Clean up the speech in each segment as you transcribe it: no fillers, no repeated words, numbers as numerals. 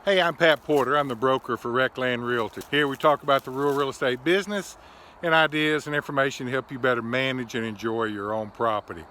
Hey, I'm Pat Porter. I'm the broker for RecLand Realty. Here we talk about the rural real estate business and ideas and information to help you better manage and enjoy your own property.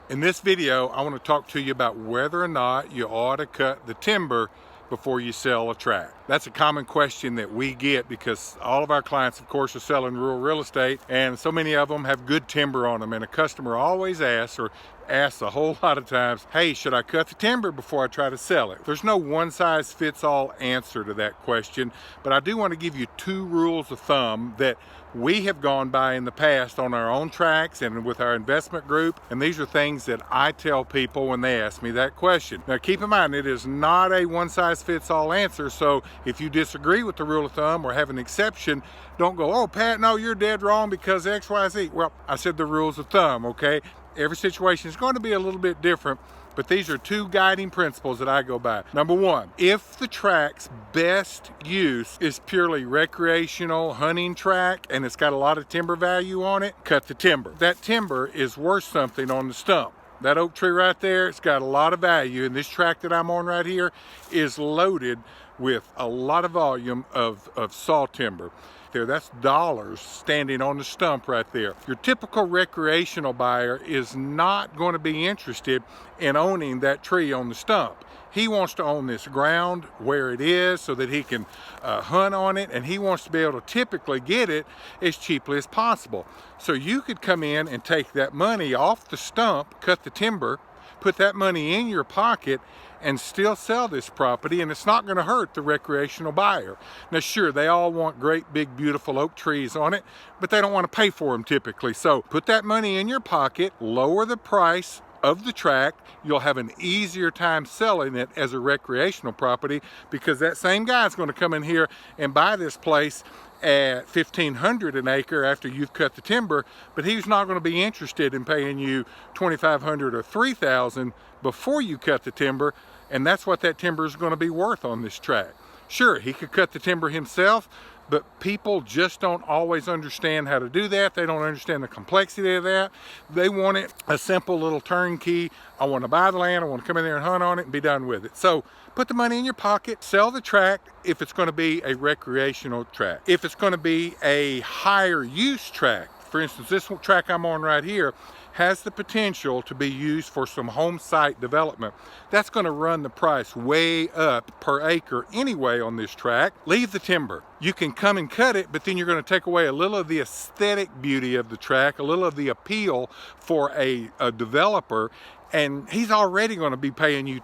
In this video, I want to talk to you about whether or not you ought to cut the timber before you sell a tract. That's a common question that we get because all of our clients, of course, are selling rural real estate, and so many of them have good timber on them, and a customer always asks a whole lot of times, hey, should I cut the timber before I try to sell it? There's no one-size-fits-all answer to that question, but I do want to give you two rules of thumb that we have gone by in the past on our own tracts and with our investment group, and these are things that I tell people when they ask me that question. Now keep in mind, it is not a one-size-fits-all answer, so if you disagree with the rule of thumb or have an exception, don't go, oh Pat, no, you're dead wrong because X, Y, Z. Well, I said the rules of thumb, okay? Every situation is going to be a little bit different, but these are two guiding principles that I go by. Number one, if the tract's best use is purely recreational hunting tract and it's got a lot of timber value on it, cut the timber. That timber is worth something on the stump. That oak tree right there, it's got a lot of value, and this tract that I'm on right here is loaded with a lot of volume of saw timber. That's dollars standing on the stump right there. Your typical recreational buyer is not going to be interested in owning that tree on the stump. He wants to own this ground where it is so that he can hunt on it, and he wants to be able to typically get it as cheaply as possible. So you could come in and take that money off the stump, cut the timber, put that money in your pocket, and still sell this property, and it's not going to hurt the recreational buyer. Now sure, they all want great big beautiful oak trees on it, but they don't want to pay for them typically. So put that money in your pocket, lower the price of the tract. You'll have an easier time selling it as a recreational property because that same guy's going to come in here and buy this place at $1,500 an acre after you've cut the timber, but he's not going to be interested in paying you $2,500 or $3,000 before you cut the timber, and that's what that timber is going to be worth on this tract. Sure, he could cut the timber himself, but people just don't always understand how to do that. They don't understand the complexity of that. They want it a simple little turnkey. I want to buy the land, I want to come in there and hunt on it and be done with it. So put the money in your pocket, sell the tract if it's going to be a recreational tract. If it's going to be a higher use tract, for instance, this tract I'm on right here has the potential to be used for some home site development. That's going to run the price way up per acre anyway on this tract. Leave the timber. You can come and cut it, but then you're going to take away a little of the aesthetic beauty of the tract, a little of the appeal for a developer, and he's already going to be paying you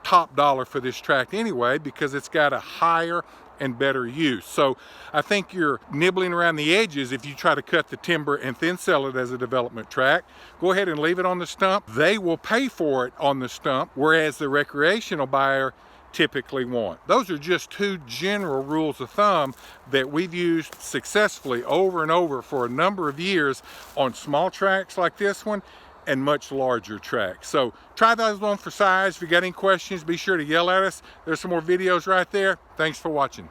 top dollar for this tract anyway because it's got a higher and better use. So I think you're nibbling around the edges if you try to cut the timber and then sell it as a development tract. Go ahead and leave it on the stump. They will pay for it on the stump, whereas the recreational buyer typically won't. Those are just two general rules of thumb that we've used successfully over and over for a number of years on small tracts like this one and much larger tracts. So try those on for size. If you got any questions, be sure to yell at us. There's some more videos right there. Thanks for watching.